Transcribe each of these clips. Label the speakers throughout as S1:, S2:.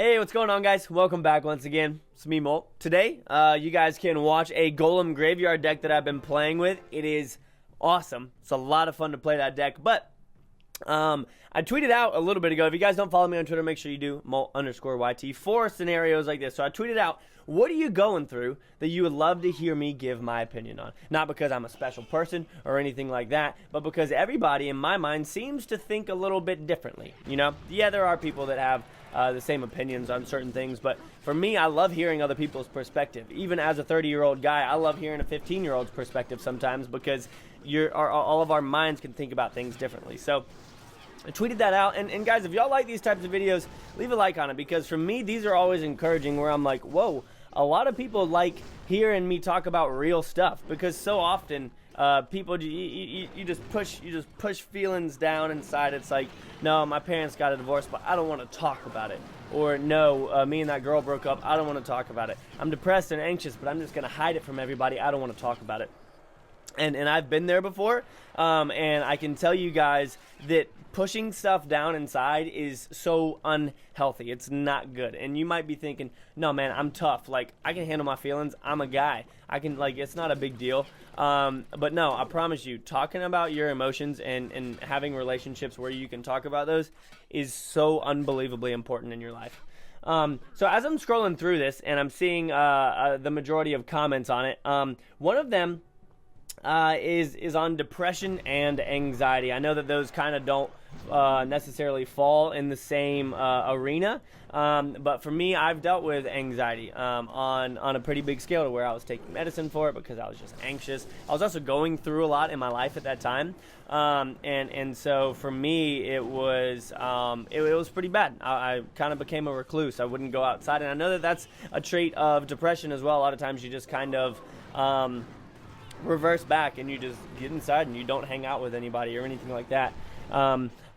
S1: Hey, what's going on, guys? Welcome back once again. It's me, Molt. Today, you guys can watch a Golem Graveyard deck that I've been playing with. It is awesome. It's a lot of fun to play that deck, but I tweeted out a little bit ago. If you guys don't follow me on Twitter, make sure you do, Molt_YT, for scenarios like this. So I tweeted out, what are you going through that you would love to hear me give my opinion on? Not because I'm a special person or anything like that, but because everybody in my mind seems to think a little bit differently. You know? Yeah, there are people that have the same opinions on certain things, but for me, I love hearing other people's perspective. Even as a 30-year-old guy, I love hearing a 15-year-old's perspective sometimes because all of our minds can think about things differently. So I tweeted that out, and guys, if y'all like these types of videos, leave a like on it, because for me, these are always encouraging, where I'm like, whoa, a lot of people like hearing me talk about real stuff, because so often people, you just push feelings down inside. It's like, no, my parents got a divorce, but I don't want to talk about it. Or no, me and that girl broke up, I don't want to talk about it. I'm depressed and anxious, but I'm just going to hide it from everybody. I don't want to talk about it. And I've been there before, and I can tell you guys that pushing stuff down inside is so unhealthy. It's not good. And you might be thinking, no, man, I'm tough. Like, I can handle my feelings. I'm a guy. I can, like, it's not a big deal. But no, I promise you, talking about your emotions and having relationships where you can talk about those is so unbelievably important in your life. So as I'm scrolling through this and I'm seeing the majority of comments on it, one of them is on depression and anxiety. I know that those kind of don't necessarily fall in the same arena, but for me, I've dealt with anxiety on a pretty big scale, to where I was taking medicine for it because I was just anxious. I was also going through a lot in my life at that time, and so for me, it was pretty bad. I kind of became a recluse. I wouldn't go outside, and I know that that's a trait of depression as well. A lot of times you just kind of reverse back and you just get inside and you don't hang out with anybody or anything like that.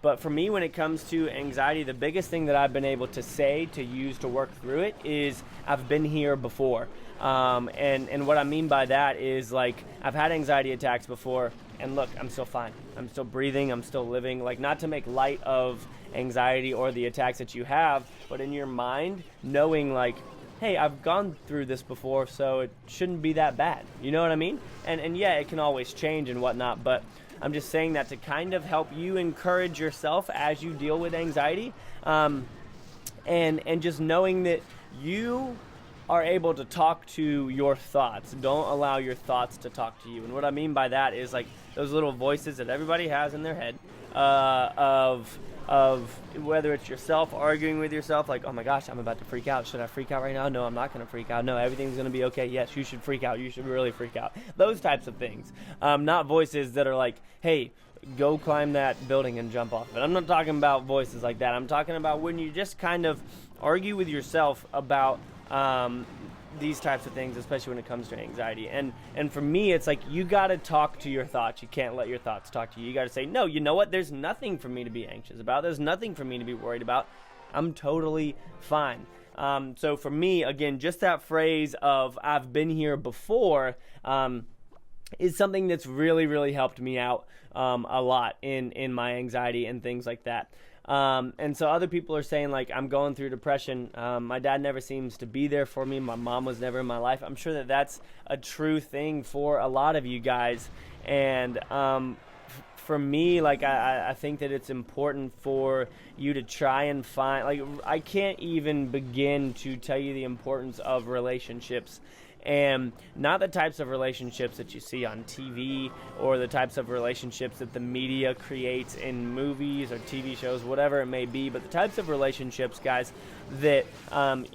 S1: But for me, when it comes to anxiety, the biggest thing that I've been able to say, to use to work through it, is I've been here before. And what I mean by that is, like, I've had anxiety attacks before, and look, I'm still fine. I'm still breathing. I'm still living. Like, not to make light of anxiety or the attacks that you have, but in your mind, knowing, like, hey, I've gone through this before, so it shouldn't be that bad. You know what I mean? And yeah, it can always change and whatnot, but I'm just saying that to kind of help you encourage yourself as you deal with anxiety, and just knowing that you are able to talk to your thoughts. Don't allow your thoughts to talk to you. And what I mean by that is, like, those little voices that everybody has in their head, of whether it's yourself arguing with yourself, like, oh my gosh, I'm about to freak out. Should I freak out right now? No, I'm not going to freak out. No, everything's going to be okay. Yes, you should freak out. You should really freak out. Those types of things. Not voices that are like, hey, go climb that building and jump off of it. I'm not talking about voices like that. I'm talking about when you just kind of argue with yourself about these types of things, especially when it comes to anxiety. And for me, it's like, you got to talk to your thoughts. You can't let your thoughts talk to you. You got to say, no, you know what? There's nothing for me to be anxious about. There's nothing for me to be worried about. I'm totally fine. So for me, again, just that phrase of I've been here before is something that's really, really helped me out a lot in my anxiety and things like that. And so other people are saying, like, I'm going through depression. My dad never seems to be there for me. My mom was never in my life. I'm sure that that's a true thing for a lot of you guys. And for me, like, I think that it's important for you to try and find, like, I can't even begin to tell you the importance of relationships. And not the types of relationships that you see on TV, or the types of relationships that the media creates in movies or TV shows, whatever it may be, but the types of relationships, guys, that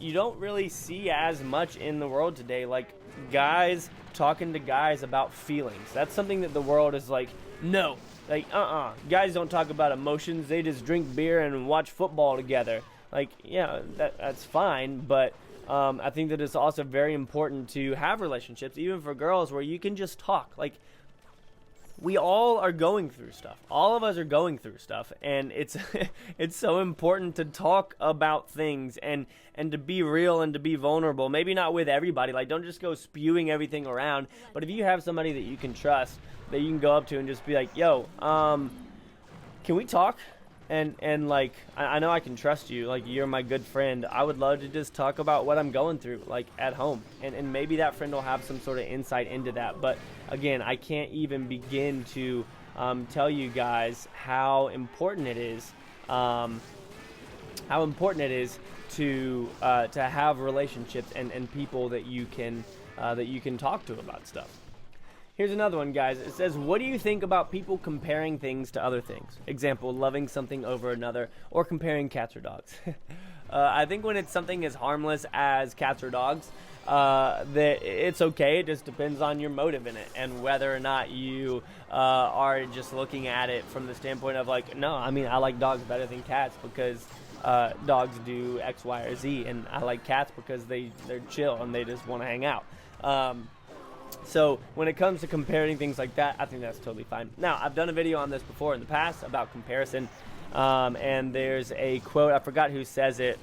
S1: you don't really see as much in the world today, like guys talking to guys about feelings. That's something that the world is like, no, like, guys don't talk about emotions, they just drink beer and watch football together. Like, yeah, that's fine, but I think that it's also very important to have relationships, even for girls, where you can just talk. Like, we all are going through stuff. All of us are going through stuff, and it's it's so important to talk about things and to be real and to be vulnerable. Maybe not with everybody. Like, don't just go spewing everything around. But if you have somebody that you can trust, that you can go up to and just be like, yo, can we talk? And like, I know I can trust you. Like, you're my good friend. I would love to just talk about what I'm going through, like, at home. And maybe that friend will have some sort of insight into that. But again, I can't even begin to tell you guys how important it is. How important it is to have relationships and people that you can talk to about stuff. Here's another one, guys. It says, what do you think about people comparing things to other things? Example, loving something over another, or comparing cats or dogs. I think when it's something as harmless as cats or dogs, that it's okay. It just depends on your motive in it, and whether or not you are just looking at it from the standpoint of like, no, I mean, I like dogs better than cats because dogs do X, Y, or Z, and I like cats because they're chill and they just want to hang out. So when it comes to comparing things like that, I think that's totally fine. Now, I've done a video on this before in the past about comparison, and there's a quote, I forgot who says it.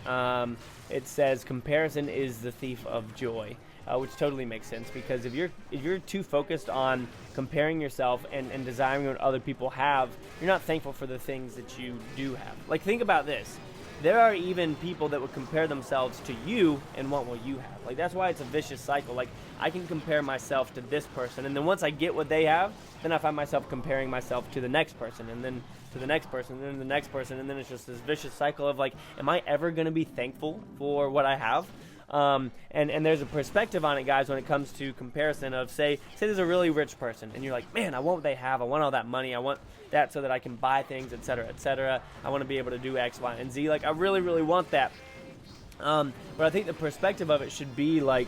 S1: It says, comparison is the thief of joy, which totally makes sense, because if you're too focused on comparing yourself and desiring what other people have, you're not thankful for the things that you do have. Like, think about this. There are even people that would compare themselves to you and want what you have. Like, that's why it's a vicious cycle. Like, I can compare myself to this person, and then once I get what they have, then I find myself comparing myself to the next person, and then to the next person, and then the next person, and then it's just this vicious cycle of like, am I ever going to be thankful for what I have? And there's a perspective on it, guys, when it comes to comparison of, say there's a really rich person, and you're like, man, I want what they have. I want all that money. I want that so that I can buy things, et cetera, et cetera. I want to be able to do X, Y, and Z. Like, I really, really want that. But I think the perspective of it should be like,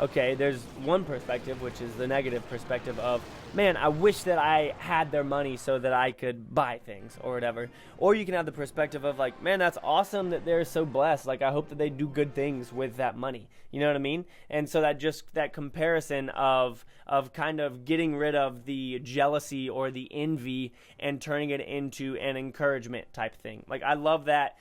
S1: okay, there's one perspective, which is the negative perspective of, man, I wish that I had their money so that I could buy things or whatever. Or you can have the perspective of like, man, that's awesome that they're so blessed. Like, I hope that they do good things with that money. You know what I mean? And so that comparison of kind of getting rid of the jealousy or the envy and turning it into an encouragement type thing. Like, I love that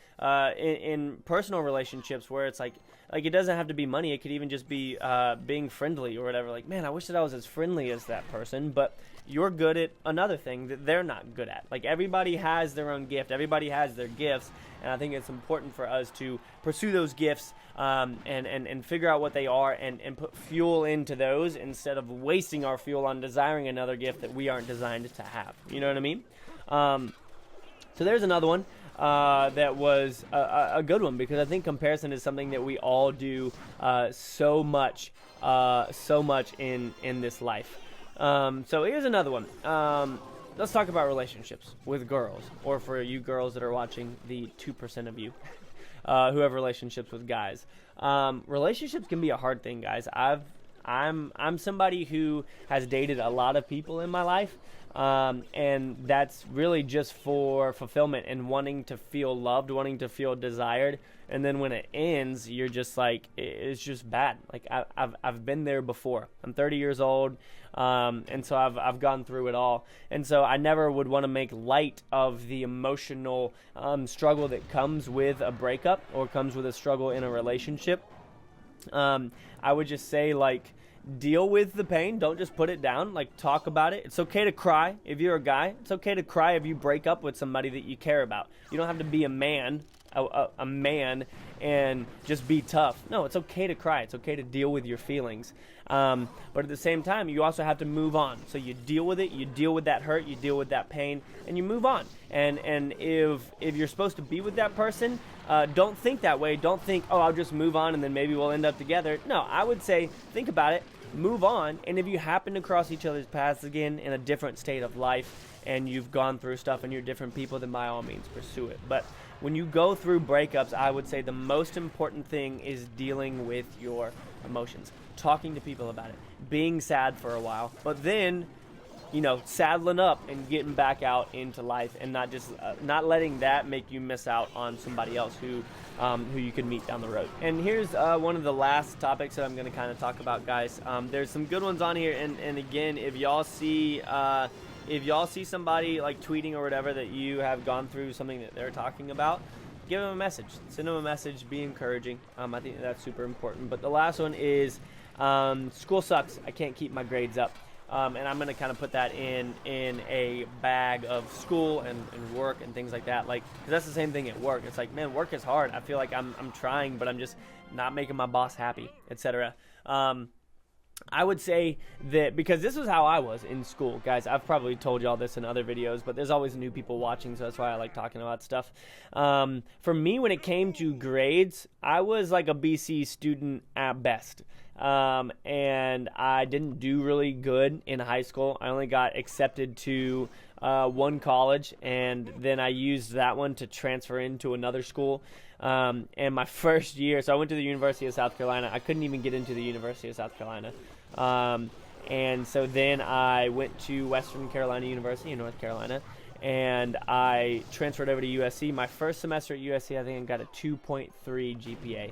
S1: in personal relationships where it's like it doesn't have to be money. It could even just be being friendly or whatever. Like, man, I wish that I was as friendly as that person, but you're good at another thing that they're not good at. Like, everybody has their own gift. Everybody has their gifts, and I think it's important for us to pursue those gifts and figure out what they are and put fuel into those instead of wasting our fuel on desiring another gift that we aren't designed to have. You know what I mean? So there's another one. That was a good one, because I think comparison is something that we all do so much in this life. So here's another one. Let's talk about relationships with girls, or for you girls that are watching, the 2% of you who have relationships with guys. Relationships can be a hard thing, guys. I'm somebody who has dated a lot of people in my life. And that's really just for fulfillment and wanting to feel loved, wanting to feel desired. And then when it ends, you're just like, it's just bad. Like, I've been there before. I'm 30 years old. And so I've gone through it all. And so I never would want to make light of the emotional, struggle that comes with a breakup or comes with a struggle in a relationship. I would just say, like, deal with the pain. Don't just put it down. Like, talk about it. It's okay to cry if you're a guy. It's okay to cry if you break up with somebody that you care about. You don't have to be a man and just be tough. No, it's okay to cry. It's okay to deal with your feelings. But at the same time, you also have to move on. So you deal with it. You deal with that hurt. You deal with that pain, and you move on. And if you're supposed to be with that person, don't think that way. Don't think, oh, I'll just move on and then maybe we'll end up together. No, I would say think about it. Move on, and if you happen to cross each other's paths again in a different state of life and you've gone through stuff and you're different people, then by all means pursue it. But when you go through breakups, I would say the most important thing is dealing with your emotions, talking to people about it, being sad for a while, but then, you know, saddling up and getting back out into life, and not just not letting that make you miss out on somebody else who you could meet down the road. And here's one of the last topics that I'm going to kind of talk about, guys. There's some good ones on here, and again, if y'all see somebody like tweeting or whatever that you have gone through something that they're talking about, give them a message. Send them a message. Be encouraging. I think that's super important. But the last one is school sucks. I can't keep my grades up. and I'm gonna kind of put that in a bag of school and work and things like that. Like, 'cause that's the same thing at work. It's like, man, work is hard. I feel like I'm trying, but I'm just not making my boss happy, etc. I would say that, because this was how I was in school, guys. I've probably told y'all this in other videos, but there's always new people watching, so that's why I like talking about stuff. For me, when it came to grades, I was like a BC student at best. And I didn't do really good in high school. I only got accepted to one college, and then I used that one to transfer into another school. And my first year, so I went to the University of South Carolina. I couldn't even get into the University of South Carolina. And so then I went to Western Carolina University in North Carolina, and I transferred over to USC. My first semester at USC, I think I got a 2.3 GPA.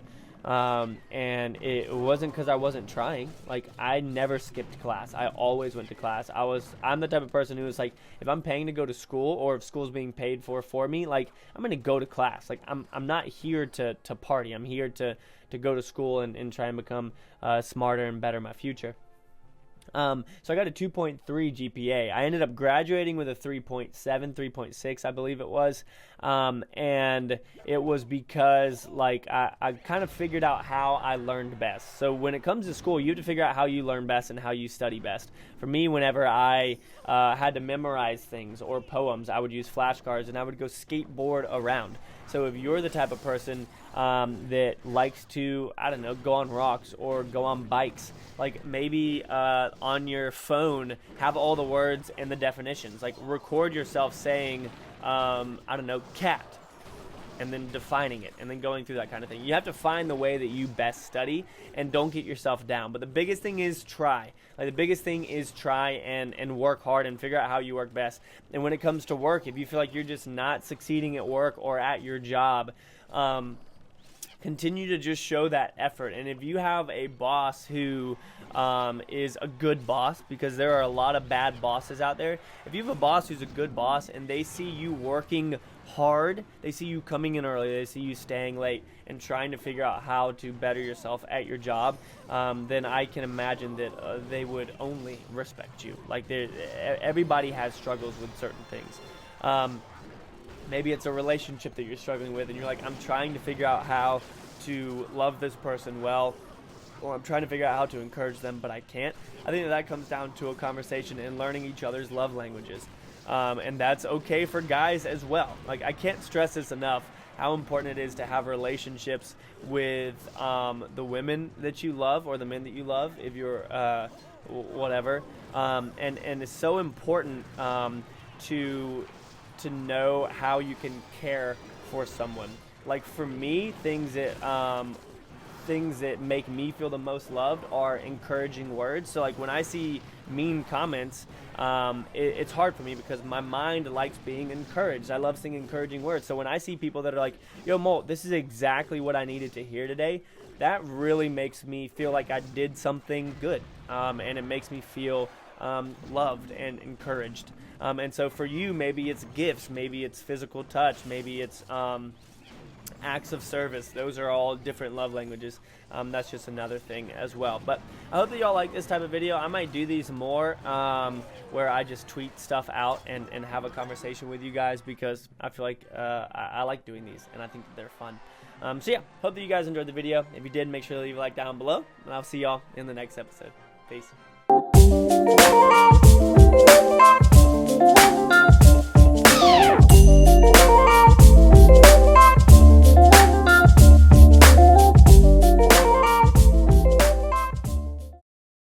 S1: And it wasn't because I wasn't trying. Like, I never skipped class. I always went to class. I'm the type of person who is like, if I'm paying to go to school, or if school's being paid for me, like, I'm gonna go to class. Like, I'm not here to party. I'm here to go to school and try and become smarter and better in my future. So I got a 2.3 GPA. I ended up graduating with a 3.7, 3.6, I believe it was. And it was because, like, I kind of figured out how I learned best. So when it comes to school, you have to figure out how you learn best and how you study best. For me, whenever I had to memorize things or poems, I would use flashcards and I would go skateboard around. So if you're the type of person that likes to, I don't know, go on rocks or go on bikes, like, maybe on your phone, have all the words and the definitions. Like, record yourself saying, I don't know, cat, and then defining it, and then going through that kind of thing. You have to find the way that you best study, and don't get yourself down. But the biggest thing is try. Like, the biggest thing is try and work hard and figure out how you work best. And when it comes to work, if you feel like you're just not succeeding at work or at your job, continue to just show that effort. And if you have a boss who is a good boss, because there are a lot of bad bosses out there, if you have a boss who's a good boss and they see you working hard, they see you coming in early, they see you staying late and trying to figure out how to better yourself at your job, then I can imagine that they would only respect you. Like, everybody has struggles with certain things. Maybe it's a relationship that you're struggling with and you're like, I'm trying to figure out how to love this person well, or I'm trying to figure out how to encourage them, but I can't. I think that comes down to a conversation and learning each other's love languages. And that's okay for guys as well. Like, I can't stress this enough, how important it is to have relationships with the women that you love, or the men that you love, if you're whatever. And it's so important to know how you can care for someone. Like, for me, things that make me feel the most loved are encouraging words. So, like, when I see mean comments, it's hard for me because my mind likes being encouraged. I love seeing encouraging words. So when I see people that are like, yo, Molt, this is exactly what I needed to hear today, that really makes me feel like I did something good. And it makes me feel loved and encouraged. And so for you, maybe it's gifts, maybe it's physical touch, maybe it's acts of service. Those are all different love languages. That's just another thing as well. But I hope that y'all like this type of video. I might do these more where I just tweet stuff out and have a conversation with you guys, because I feel like I like doing these and I think that they're fun. So yeah, hope that you guys enjoyed the video. If you did, make sure to leave a like down below, and I'll see y'all in the next episode. Peace.